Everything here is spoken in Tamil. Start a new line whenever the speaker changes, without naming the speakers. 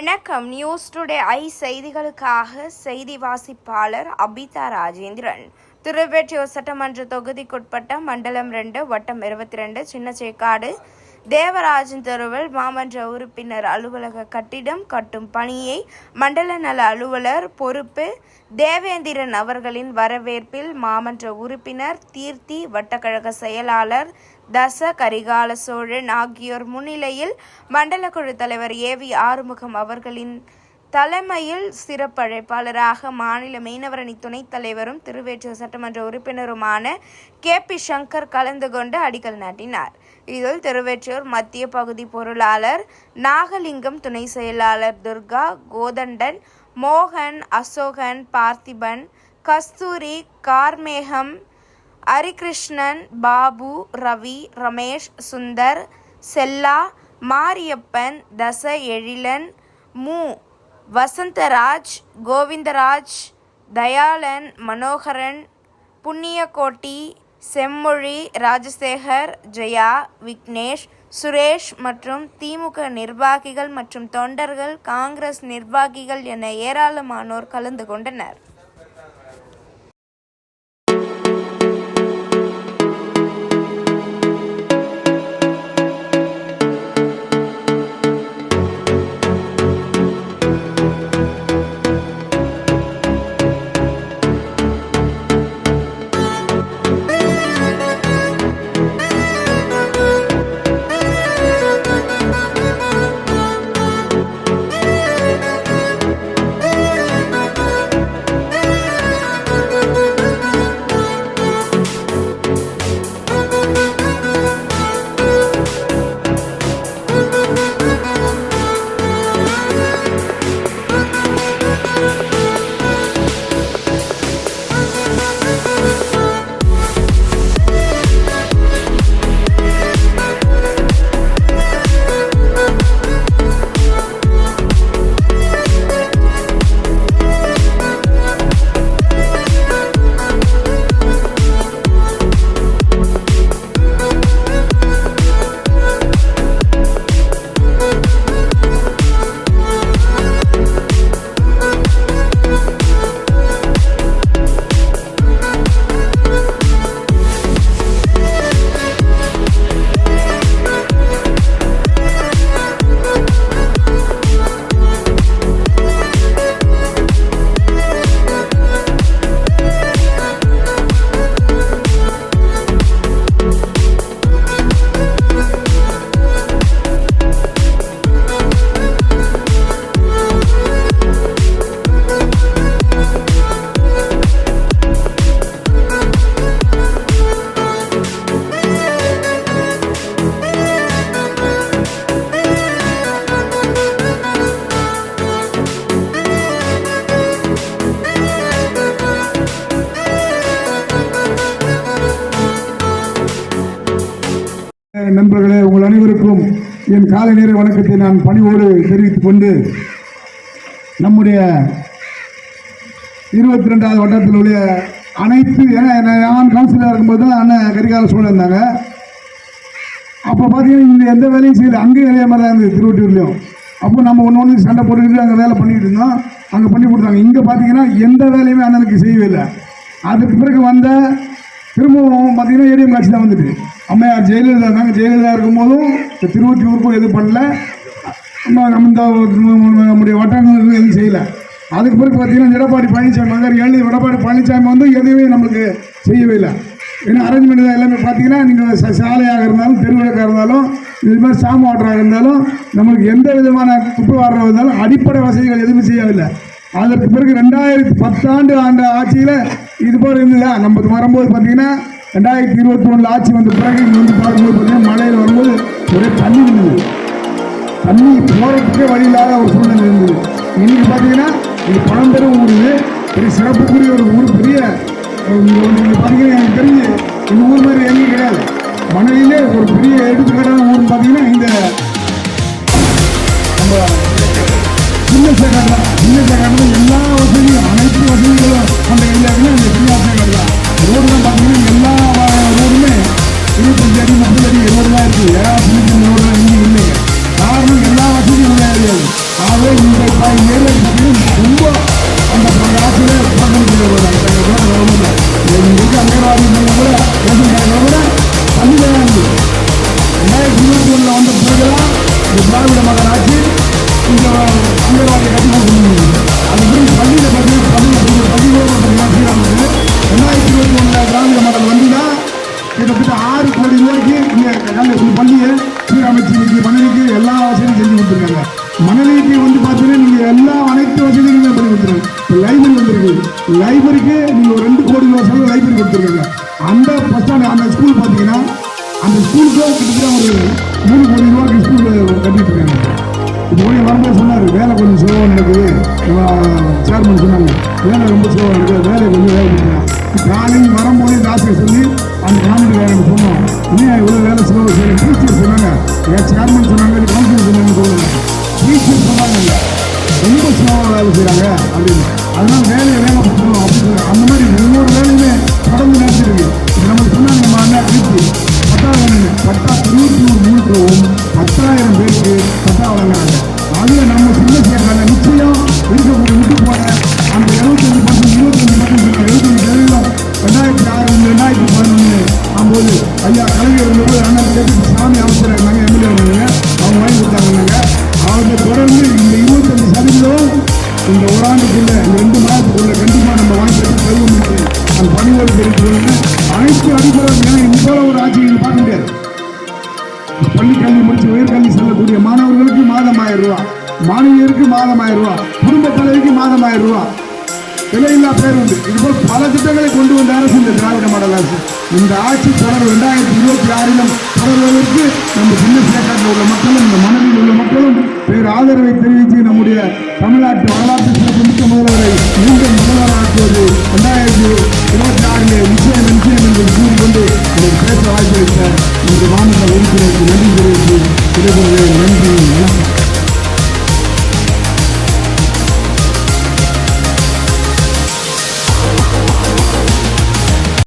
வணக்கம். நியூஸ் டுடே ஐ செய்திகளுக்காக செய்தி வாசிப்பாளர் அபிதா ராஜேந்திரன். திருவெற்றியூர் சட்டமன்ற தொகுதிக்குட்பட்ட மண்டலம் 2 வட்டம் 22 சின்னச்சேக்காடு தேவராஜன் தெருவில் மாமன்ற உறுப்பினர் அலுவலக கட்டிடம் கட்டும் பணியை மண்டல நல அலுவலர் பொறுப்பு தேவேந்திரன் அவர்களின் வரவேற்பில் மாமன்ற உறுப்பினர் தீர்த்தி, வட்டக்கழக செயலாளர் தச கரிகால சோழன் ஆகியோர் முன்னிலையில் மண்டல குழு தலைவர் ஏவி ஆறுமுகம் அவர்களின் தலைமையில் சிறப்பு அழைப்பாளராக மாநில மீனவரணி துணைத் தலைவரும் திருவெற்றியூர் சட்டமன்ற உறுப்பினருமான KP சங்கர் கலந்து கொண்டு அடிக்கல் நாட்டினார். இதில் திருவெற்றியூர் மத்திய பகுதி பொருளாளர் நாகலிங்கம், துணை செயலாளர் துர்கா, கோதண்டன், மோகன், அசோகன், பார்த்திபன், கஸ்தூரி, கார்மேகம், ஹரிகிருஷ்ணன், பாபு, ரவி, ரமேஷ், சுந்தர், செல்லா, மாரியப்பன், தச எழிலன், மு வசந்தராஜ், கோவிந்தராஜ், தயாளன், மனோகரன், புண்ணியகோட்டி, செம்மொழி, ராஜசேகர், ஜெயா, விக்னேஷ், சுரேஷ் மற்றும் திமுக நிர்வாகிகள் மற்றும் தொண்டர்கள், காங்கிரஸ் நிர்வாகிகள் என ஏராளமானோர் கலந்து கொண்டனர்.
நண்பர்களே, உங்கள் அனைவருக்கும் என் காலை நேர வணக்கத்தை நான் பணிவோடு தெரிவித்துக் கொண்டு, நம்முடைய 22வது வட்டத்தில் உள்ள அனைத்து நான் கவுன்சிலராக இருக்கும்போது தான் அண்ணன் கரிகால சோழன் இருந்தாங்க. அப்போ பார்த்தீங்கன்னா இந்த எந்த வேலையும் செய்யல, அங்கேயும் அதே மாதிரி தான் இருந்தது திருவொற்றியூர்லையும். அப்போ நம்ம ஒன்று சண்டை போட்டுக்கிட்டு அங்கே வேலை பண்ணிக்கிட்டு இருந்தோம், அங்கே பண்ணி கொடுத்தாங்க. இங்கே பார்த்தீங்கன்னா எந்த வேலையுமே அண்ணனுக்கு செய்யவே இல்லை. அதுக்கு பிறகு வந்த திரும்பவும் பார்த்தீங்கன்னா ஏடிஎம் காட்சி தான் வந்துட்டு அம்மையார் ஜெயலலிதா இருந்தாங்க. ஜெயலலிதா இருக்கும்போதும் இந்த திருவொற்றியூருக்கும் எதுவும் பண்ணல, நம்முடைய வட்டாரங்களுக்கு எதுவும் செய்யலை. அதுக்கு பிறகு பார்த்தீங்கன்னா எடப்பாடி பழனிசாமி வந்தார். எடப்பாடி பழனிசாமி வந்து எதுவுமே நம்மளுக்கு செய்யவே இல்லை. ஏன்னா அரேஞ்ச்மெண்ட் தான் எல்லாமே பார்த்தீங்கன்னா நீங்கள் சாலையாக இருந்தாலும், தெருவிளக்காக இருந்தாலும், இது மாதிரி சாம வாட்டராக இருந்தாலும், நம்மளுக்கு எந்த விதமான குப்பை வாடுறதாக இருந்தாலும் அடிப்படை வசதிகள் எதுவுமே செய்யவில்லை. அதற்கு பிறகு 2010 ஆண்டு ஆட்சியில் இது போல் இருந்ததா? நம்ம வரும்போது பார்த்தீங்கன்னா 2021 ஆட்சி வந்த பிறகு இங்கே வந்து பார்க்கும்போது பார்த்தீங்கன்னா மழையில் வரும்போது ஒரே தண்ணி இருந்தது. தண்ணி போகிறதுக்கே வழி இல்லாத ஒரு சூழ்நிலை இருந்தது. இன்னைக்கு பார்த்தீங்கன்னா இது பழம்பெரும் ஊர், பெரிய சிறப்புக்குரிய ஒரு ஊர். பெரிய பார்த்தீங்கன்னா எனக்கு தெரிஞ்சு இந்த ஊர் மாதிரி எங்கேயும் கிடையாது. மணலிலே ஒரு பெரிய எடுத்துக்காட்டான ஊர்னு பார்த்தீங்கன்னா இந்த நம்ம சின்னச்சேக்காடு தான். சின்னச்சேக்காட்டில் எல்லா வசதியும், அனைத்து வசதிகளும் அந்த எல்லாருமே அந்த சின்னச்சேக்காடு தான். ரோடு தான் பார்த்தீங்கன்னா எல்லா ரோடுமே 25 அடி 30 அடி ரோடு தான் இருக்குது. ஏதாவது சின்ன சின்ன ரோடு எங்கேயும் இல்லைங்க. காரணம் எல்லா வசதியும் உள்ள ஏரியாது. ஆகவே இந்த ரேஷன் கடைகளை விட கம்மியாக இருந்தது. 2021 வந்த பிறகுதான் இந்த திராவிட மகன் ஆட்சி இந்த அங்கன்வாடியை கட்டி கொடுக்கணும். அது மாதிரி பள்ளியில் பார்த்தீங்கன்னா பள்ளியோடு சீரானது. 2021 திராவிட மகன் வந்துன்னா கிட்டத்தட்ட 6 கோடி ரூபாய்க்கு இங்கே பள்ளியை சீரமைச்சு இன்னைக்கு மணலிக்கு எல்லா வசதியும் செஞ்சு கொடுத்துருக்காங்க. மணலிக்கு வந்து பார்த்தீங்கன்னா நீங்கள் அனைத்து வசதிகளுமே பண்ணி கொடுத்துருங்க. இப்போ லைப்ரரி வந்திருக்கு, லைப்ரரிக்கு நீங்கள் ஒரு 2 கோடி ரூபா செலவு லைப்ரரி கொடுத்துருக்காங்க. அந்த ஃபஸ்ட் ஸ்டாண்ட் அந்த ஸ்கூல் பார்த்தீங்கன்னா அந்த ஸ்கூலுக்கு கிட்டத்தட்ட ஒரு 3 கோடி ரூபாய்க்கு ஸ்கூல் கட்டிட்டு இருக்காங்க. இப்போ போய் வரும்போது சொன்னார் வேலை கொஞ்சம் சுலபம் நடக்குது. சேர்மன் சொன்னாங்க வேலை ரொம்ப சுலபம் நடக்குது, வேலை கொஞ்சம் வேலை கொடுக்குறேன். காலையில் வரும்போதே காசை சொல்லி அந்த காமெடி வேலை சொன்னோம். இன்னும் இவ்வளோ வேலை சுலபம் சரி டீச்சர் சொன்னாங்க, சேர்மன் சொன்னாங்க, கவுன்சிலர் சொன்னாங்க, சொல்லுவாங்க டீச்சர் சொன்னாங்க ரொம்ப சுலபமாக வேலை செய்கிறாங்க அப்படின்னு. அதனால வேலையை வேலை கொடுத்துருவோம் அப்படின்னு சொல்லி அந்த மாதிரி ஒவ்வொரு வேலையுமே தொடர்ந்து நடத்திருக்கு. இப்போ நமக்கு சொன்னாங்க நம்ம அண்ணா திருச்சி பட்டா 23 மூலத்துவம் 10,000 பேருக்கு பட்டா வழங்குறாங்க. அதில் நம்ம சின்ன சேர்க்கான நிச்சயம் இருக்கக்கூடிய விட்டு போன அந்த 75% 2011 ஆகும்போது ஐயா கலைஞர் இருந்தபோது அண்ணன் கேட்டு சாமி அமைச்சர் இருந்தாங்க, எம்எல்ஏ வந்தாங்க, அவங்க வாங்கி கொடுத்தாங்க. அவங்க தொடர்ந்து இந்த 25% இந்த ஒரு ஆண்டுக்குள்ள இந்த 2 மாதத்துக்குள்ள கண்டிப்பாக நம்ம வாங்கி தருவோம் என்று அந்த பணியோடு தெரிவித்து அனைத்து அடிப்படையில் இப்போ ஒரு ஆட்சியில் பார்க்க முடியாது. பள்ளி கல்வி முடிச்சு உயர்கல்வி செல்லக்கூடிய மாணவர்களுக்கு மாதம் 1000 ரூபா, மாணவியருக்கு மாதம் 1000 ரூபா, குடும்ப தலைவிக்கு மாதம் 1000 ரூபா, விலையில்லா பேருந்து, இதுபோல் பல திட்டங்களை கொண்டு வந்த அரசு இந்த திராவிட மாடல் அரசு. இந்த ஆட்சி தொடர் 2026 தொடர்வதற்கு நம்ம சின்ன சேக்காட்டில் உள்ள மக்களும் இந்த மனதில் உள்ள மக்களும் பேர் ஆதரவை தெரிவித்து நம்முடைய தமிழ்நாட்டு வரலாற்று சிறப்பு மிக்க முதல்வரை மீண்டும் முதல்வர் ஆக்குவது 2026 நிச்சயம்